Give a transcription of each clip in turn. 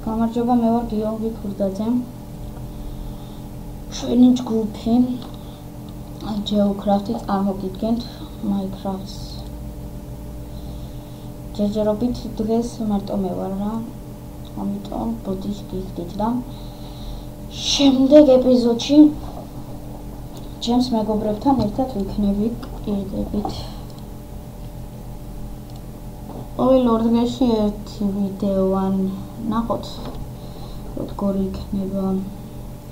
გამარჯობა, მე ვარ გიორგი ქურდაძე. ჩვენი ჯგუფი Geocraft-ით წარმოგიდგენთ Minecraft-ს. ჯერჯერობით დღეს მარტო მე ვარ რა. ამიტომ ბოდიშ გიხდით და შემდეგ ეპიზოდში ჩემს მეგობრებთან ერთად ვიქნები პირდებით. ყოველ ორ დღეში ერთი ვიდეო ნახოთ, როგორ იქნება.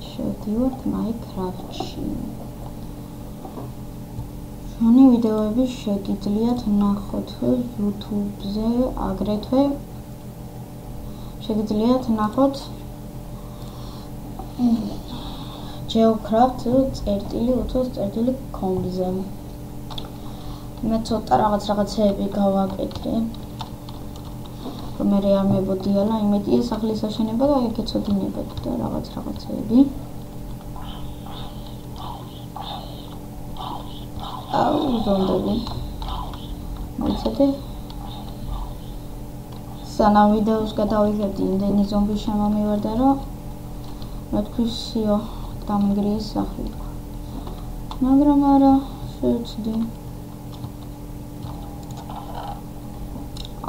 შევდივართ Minecraft-ში. ჩვენი ვიდეოები შეგიძლიათ ნახოთ YouTube-ზე, აგრეთვე შეგიძლიათ ნახოთ Geocraft.com-ზე. მე ცოტა რაღაცეები გავაკეთე. მე არ მებოდიალა, იმედია სახლის აშენება და ეგეცოდინებათ და რაღაცეები. ზონდები. მოიცადე. სანამ ვიდეოს გადავიღებდი, იმდენი ზომბი შემომივარდა, რომ მეთქვისიო დამგრიის სახლი. მაგრამ არა, შევცდი.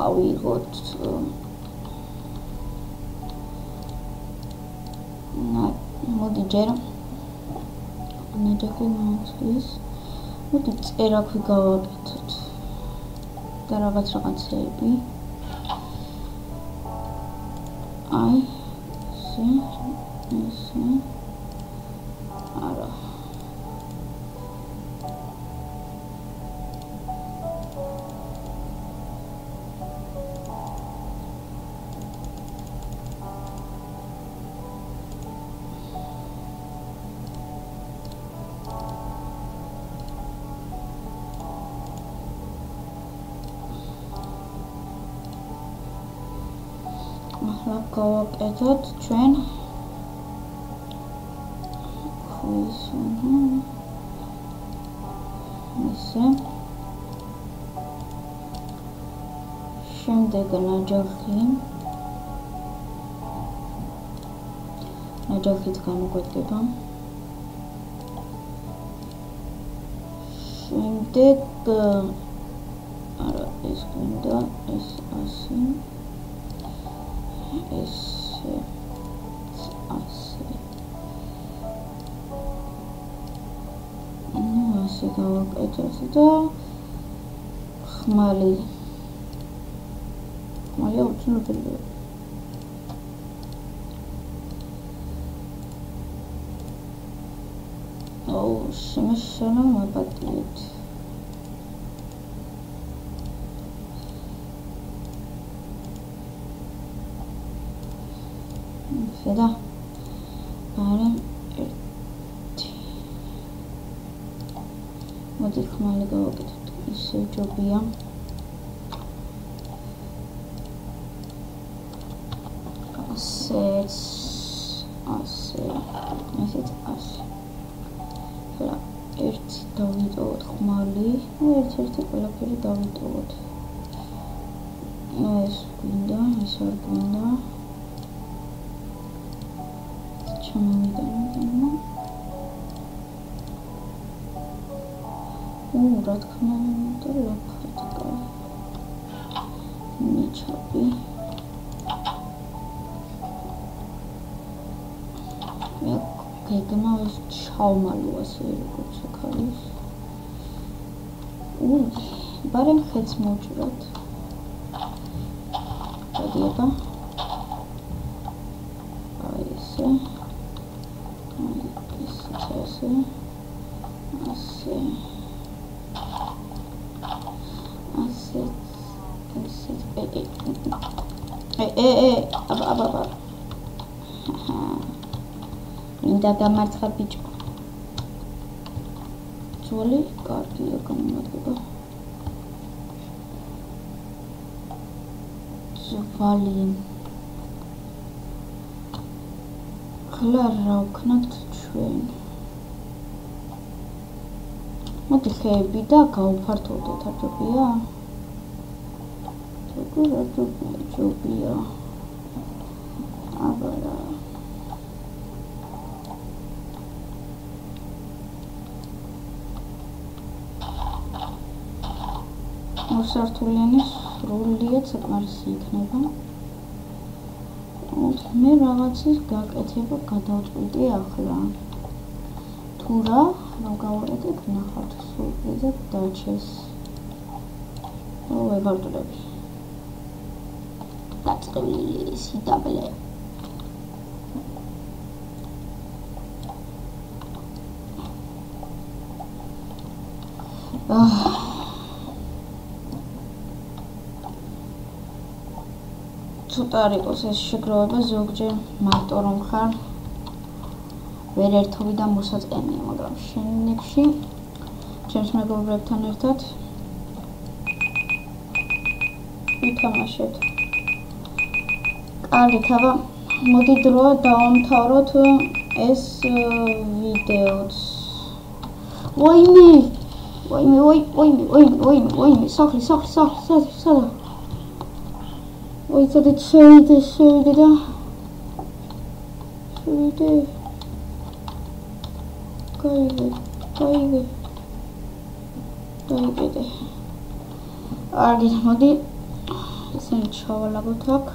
ავიღოთ მოდი ჯერ ნაჯახი მოხდეს. მოდი წერაქვი გავაკეთოთ და რაღაცეები. აი ესე არა ახლა გავაკეთოთ ჩვენ ისე შემდეგ ნაჯახით გამოგვედება. შემდეგ არა ეს გვინდა ეს ასე ასე გავაკეთოთ და ხმალი უცნობელია. შემეშალა მაპატიეთ. და არა ერთი მოდი ხმალი გავაკეთოთ. ისე ჯობია. ასეც და ერთი დავიტოვოთ ხმალი, ერთ-ერთი ყველაფერი დავიტოვოთ. ეს გვინდა, ეს არ გვინდა. რა თქმა უნდა, ლაფრიტკა. მიჩაპი. გეგმა ეს ჩავმალო ასე როგორც ხალის. ბარემ ხეც მოვჭრათ. გადიება. აი ესე. აბა. მინდა გამარცხა ბიჭო. ძველი კარგია გამომადგება. ძვალი. ხლა რა ვქნათ ჩვენ. მოდი ხეები და გავფართოვდეთ, არ ჯობია? ჯობია. ორსართულიანი სრულიად საკმარისი იქნება. მე რაღაცის გაკეთება გადავწყვიტე ახლა. თუ რა გავაკეთებ, ნახავთ, სულიზად დაჩეს. ვებარდულები. დაწყებული სიტაბლე. ცოტა არ იყოს ეს შეგროვება ზოგჯერ მარტო რომ ხარ ვერ ერთობი და მოსაწყენია, მაგრამ შემდეგში ჩემს მეგობრებთან ერთად ვითამაშეთ. კარგით, აბა მოდი დროა დავამთავროთ ეს ვიდეოც. ვაიმე, სახლი, სადა. Oitade şöyle da. Şöyle. Kaybe. Argi modi. Sen çavalabot ak.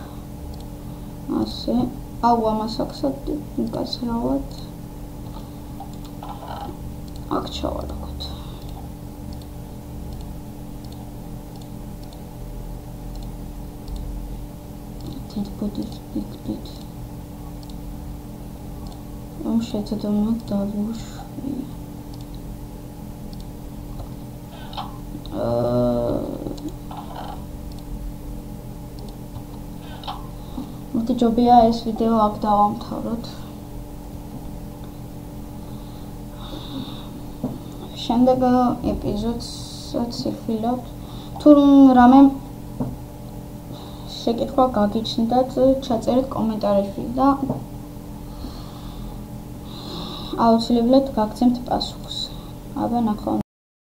Ase. Aua masaksat gasravat. Ak çavalabot. Dit. Am შეთდომა დავუშვი. მოდი ჯობია ეს ვიდეო აქ დავამთავროთ. შემდეგ ეპიზოდსაც ვიხილავთ. თუ რამე შეკითხვა გაგიჩნდათ, ჩაწერეთ კომენტარებში და აუცილებლად გაგცემთ პასუხს. აბა ნახავთ.